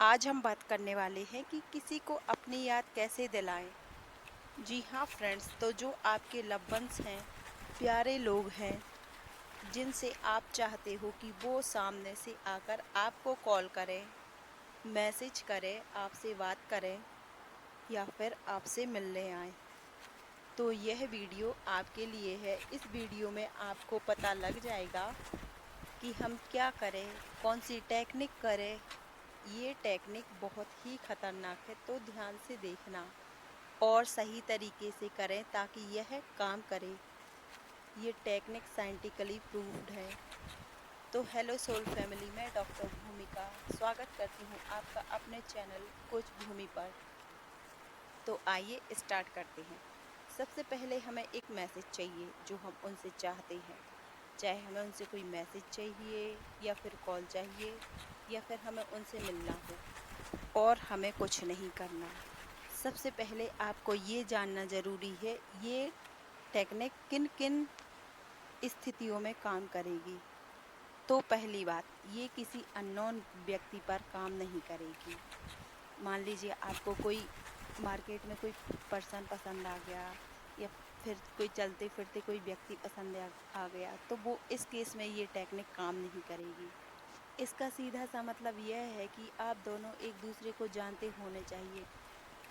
आज हम बात करने वाले हैं कि किसी को अपनी याद कैसे दिलाएं। जी हाँ फ्रेंड्स, तो जो आपके लव वंस हैं, प्यारे लोग हैं, जिनसे आप चाहते हो कि वो सामने से आकर आपको कॉल करें, मैसेज करें, आपसे बात करें या फिर आपसे मिलने आए, तो यह वीडियो आपके लिए है। इस वीडियो में आपको पता लग जाएगा कि हम क्या करें, कौन सी टेक्निक करें। ये टेक्निक बहुत ही खतरनाक है, तो ध्यान से देखना और सही तरीके से करें ताकि यह काम करे। ये टेक्निक साइंटिफिकली प्रूव्ड है। तो हेलो सोल फैमिली, मैं डॉक्टर भूमिका स्वागत करती हूँ आपका अपने चैनल कोच भूमि पर। तो आइए स्टार्ट करते हैं। सबसे पहले हमें एक मैसेज चाहिए जो हम उनसे चाहते हैं, चाहे हमें उनसे कोई मैसेज चाहिए या फिर कॉल चाहिए या फिर हमें उनसे मिलना हो, और हमें कुछ नहीं करना। सबसे पहले आपको ये जानना ज़रूरी है ये टेक्निक किन किन स्थितियों में काम करेगी। तो पहली बात, ये किसी अननोन व्यक्ति पर काम नहीं करेगी। मान लीजिए आपको कोई मार्केट में कोई पर्सन पसंद आ गया या फिर कोई चलते फिरते कोई व्यक्ति पसंद आ गया, तो वो इस केस में ये टेक्निक काम नहीं करेगी। इसका सीधा सा मतलब यह है कि आप दोनों एक दूसरे को जानते होने चाहिए।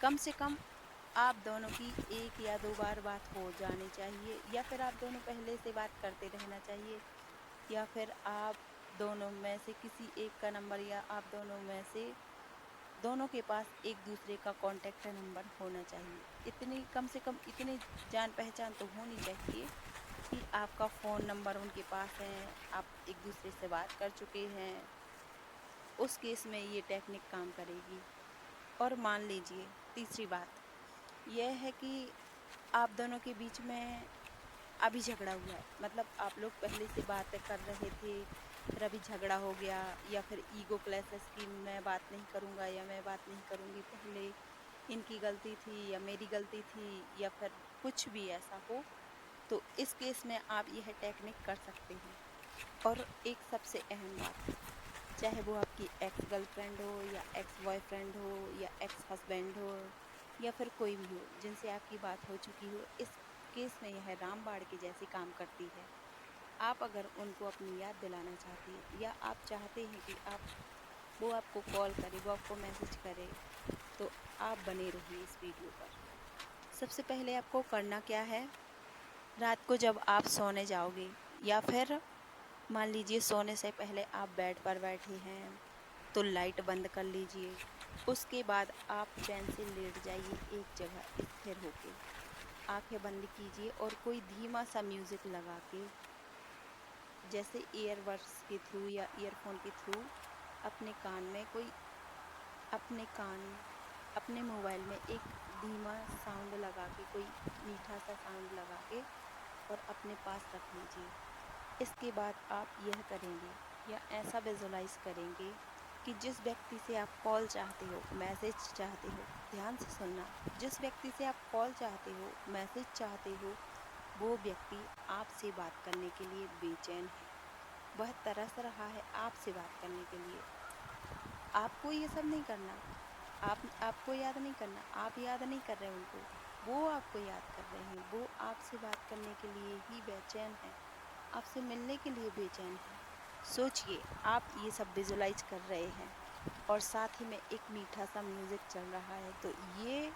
कम से कम आप दोनों की एक या दो बार बात हो जानी चाहिए, या फिर आप दोनों पहले से बात करते रहना चाहिए, या फिर आप दोनों में से किसी एक का नंबर, या आप दोनों में से दोनों के पास एक दूसरे का कॉन्टैक्ट नंबर होना चाहिए। इतनी कम से कम इतनी जान पहचान तो होनी चाहिए कि आपका फ़ोन नंबर उनके पास है, आप एक दूसरे से बात कर चुके हैं। उस केस में ये टेक्निक काम करेगी। और मान लीजिए तीसरी बात यह है कि आप दोनों के बीच में अभी झगड़ा हुआ है, मतलब आप लोग पहले से बातें कर रहे थे, फिर अभी झगड़ा हो गया, या फिर ईगो क्लैशेस की मैं बात नहीं करूँगा या मैं बात नहीं करूँगी, पहले इनकी गलती थी या मेरी गलती थी, या फिर कुछ भी ऐसा हो, तो इस केस में आप यह टेक्निक कर सकते हैं। और एक सबसे अहम बात, चाहे वो आपकी एक्स गर्लफ्रेंड हो या एक्स बॉयफ्रेंड हो या एक्स हस्बैंड हो या फिर कोई भी हो जिनसे आपकी बात हो चुकी हो, इस केस में यह रामबाण के जैसे काम करती है। आप अगर उनको अपनी याद दिलाना चाहती हैं या आप चाहते हैं कि आप वो आपको कॉल करे, वो आपको मैसेज करे, तो आप बने रहिए इस वीडियो पर। सबसे पहले आपको करना क्या है, रात को जब आप सोने जाओगे या फिर मान लीजिए सोने से पहले आप बेड पर बैठे हैं, तो लाइट बंद कर लीजिए। उसके बाद आप चैन से लेट जाइए एक जगह स्थिर होके, आंखें बंद कीजिए और कोई धीमा सा म्यूजिक लगा के, जैसे ईयरबड्स के थ्रू या ईयरफोन के थ्रू अपने कान में कोई अपने कान अपने मोबाइल में एक धीमा साउंड लगा के, कोई मीठा सा साउंड लगा के और अपने पास रख लीजिए। इसके बाद आप यह करेंगे या ऐसा विजुलाइज करेंगे कि जिस व्यक्ति से आप कॉल चाहते हो, मैसेज चाहते हो, ध्यान से सुनना, जिस व्यक्ति से आप कॉल चाहते हो, मैसेज चाहते हो, वो व्यक्ति आपसे बात करने के लिए बेचैन है। वह तरस रहा है आपसे बात करने के लिए। आपको ये सब नहीं करना, आपको याद नहीं करना, आप याद नहीं कर रहे उनको, वो आपको याद कर रहे हैं। वो आपसे बात करने के लिए ही बेचैन है, आपसे मिलने के लिए बेचैन है। सोचिए, आप ये सब विजुलाइज कर रहे हैं और साथ ही में एक मीठा सा म्यूजिक चल रहा है, तो ये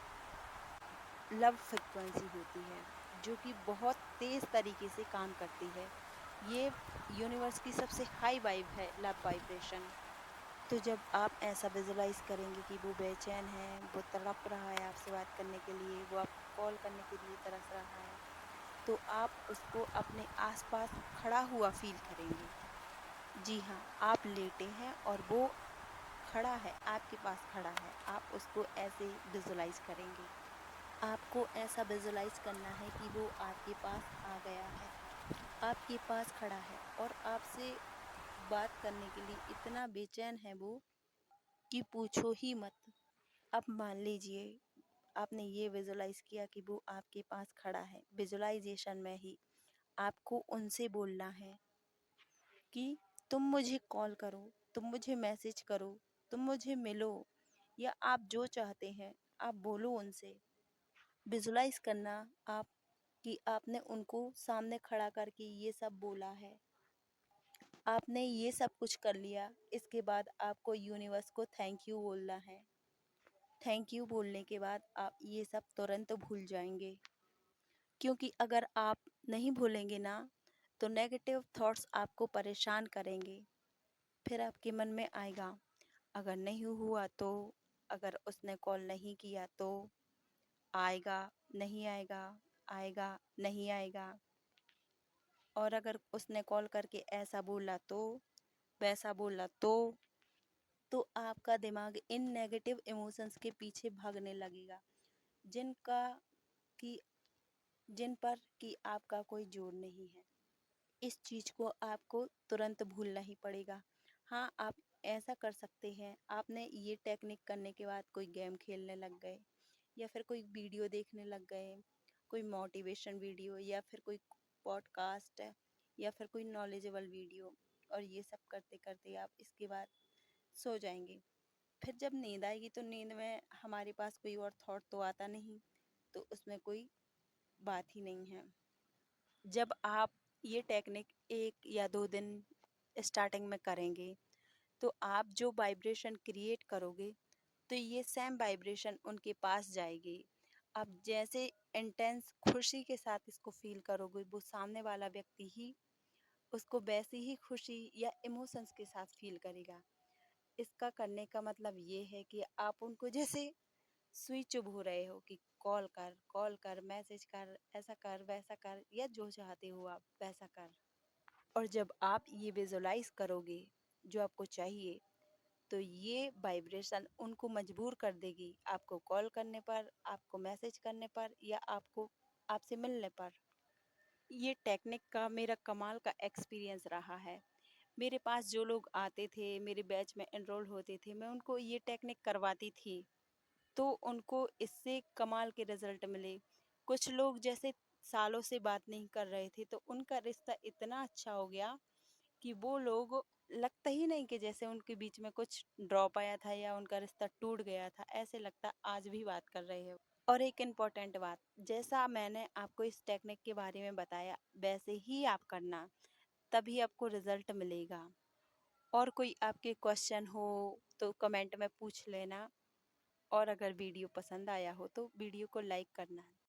लव फ्रिक्वेंसी होती है जो कि बहुत तेज तरीके से काम करती है। ये यूनिवर्स की सबसे हाई वाइब है, लव वाइब्रेशन। तो जब आप ऐसा विजुलाइज करेंगे कि वो बेचैन है, वो तड़प रहा है आपसे बात करने के लिए, वो आपको कॉल करने के लिए तरस रहा है, तो आप उसको अपने आसपास खड़ा हुआ फील करेंगे। जी हाँ, आप लेटे हैं और वो खड़ा है, आपके पास खड़ा है, आप उसको ऐसे विजुलाइज करेंगे। आपको ऐसा विजुलाइज करना है कि वो आपके पास आ गया है, आपके पास खड़ा है और आपसे बात करने के लिए इतना बेचैन है वो कि पूछो ही मत। अब मान लीजिए आपने ये विजुलाइज किया कि वो आपके पास खड़ा है, विजुलाइजेशन में ही आपको उनसे बोलना है कि तुम मुझे कॉल करो, तुम मुझे मैसेज करो, तुम मुझे मिलो, या आप जो चाहते हैं आप बोलो उनसे। विजुलाइज करना आप कि आपने उनको सामने खड़ा करके ये सब बोला है, आपने ये सब कुछ कर लिया। इसके बाद आपको यूनिवर्स को थैंक यू बोलना है। थैंक यू बोलने के बाद आप ये सब तुरंत भूल जाएंगे, क्योंकि अगर आप नहीं भूलेंगे ना तो नेगेटिव थॉट्स आपको परेशान करेंगे। फिर आपके मन में आएगा, अगर नहीं हुआ तो, अगर उसने कॉल नहीं किया तो, आएगा नहीं आएगा, आएगा नहीं आएगा, और अगर उसने कॉल करके ऐसा बोला तो, वैसा बोला तो आपका दिमाग इन नेगेटिव इमोशंस के पीछे भागने लगेगा, जिनका कि जिन पर कि आपका कोई जोर नहीं है। इस चीज़ को आपको तुरंत भूलना ही पड़ेगा। हाँ, आप ऐसा कर सकते हैं, आपने ये टेक्निक करने के बाद कोई गेम खेलने लग गए, या फिर कोई वीडियो देखने लग गए, कोई मोटिवेशन वीडियो, या फिर कोई पॉडकास्ट, या फिर कोई नॉलेजेबल वीडियो, और ये सब करते करते आप इसके बाद सो जाएंगे। फिर जब नींद आएगी तो नींद में हमारे पास कोई और थॉट तो आता नहीं, तो उसमें कोई बात ही नहीं है। जब आप ये टेक्निक 1 या 2 दिन स्टार्टिंग में करेंगे तो आप जो वाइब्रेशन क्रिएट करोगे तो ये सेम वाइब्रेशन उनके पास जाएगी। आप जैसे इंटेंस खुशी के साथ इसको फील करोगे, वो सामने वाला व्यक्ति ही उसको वैसी ही खुशी या इमोशंस के साथ फील करेगा। इसका करने का मतलब ये है कि आप उनको जैसे स्विच ऑफ हो रहे हो कि कॉल कर, मैसेज कर, ऐसा कर, वैसा कर, या जो चाहते हो आप वैसा कर। और जब आप ये विजुलाइज करोगे जो आपको चाहिए, तो ये वाइब्रेशन उनको मजबूर कर देगी आपको कॉल करने पर, आपको मैसेज करने पर, या आपको आपसे मिलने पर। ये टेक्निक का मेरा कमाल का एक्सपीरियंस रहा है। मेरे पास जो लोग आते थे, मेरे बैच में एनरोल होते थे, मैं उनको ये टेक्निक करवाती थी, तो उनको इससे कमाल के रिजल्ट मिले। कुछ लोग जैसे सालों से बात नहीं कर रहे थे, तो उनका रिश्ता इतना अच्छा हो गया कि वो लोग लगता ही नहीं कि जैसे उनके बीच में कुछ ड्रॉप आया था या उनका रिश्ता टूट गया था, ऐसे लगता आज भी बात कर रहे हो। और एक इम्पॉर्टेंट बात, जैसा मैंने आपको इस टेक्निक के बारे में बताया वैसे ही आप करना, तभी आपको रिजल्ट मिलेगा। और कोई आपके क्वेश्चन हो तो कमेंट में पूछ लेना, और अगर वीडियो पसंद आया हो तो वीडियो को लाइक करना।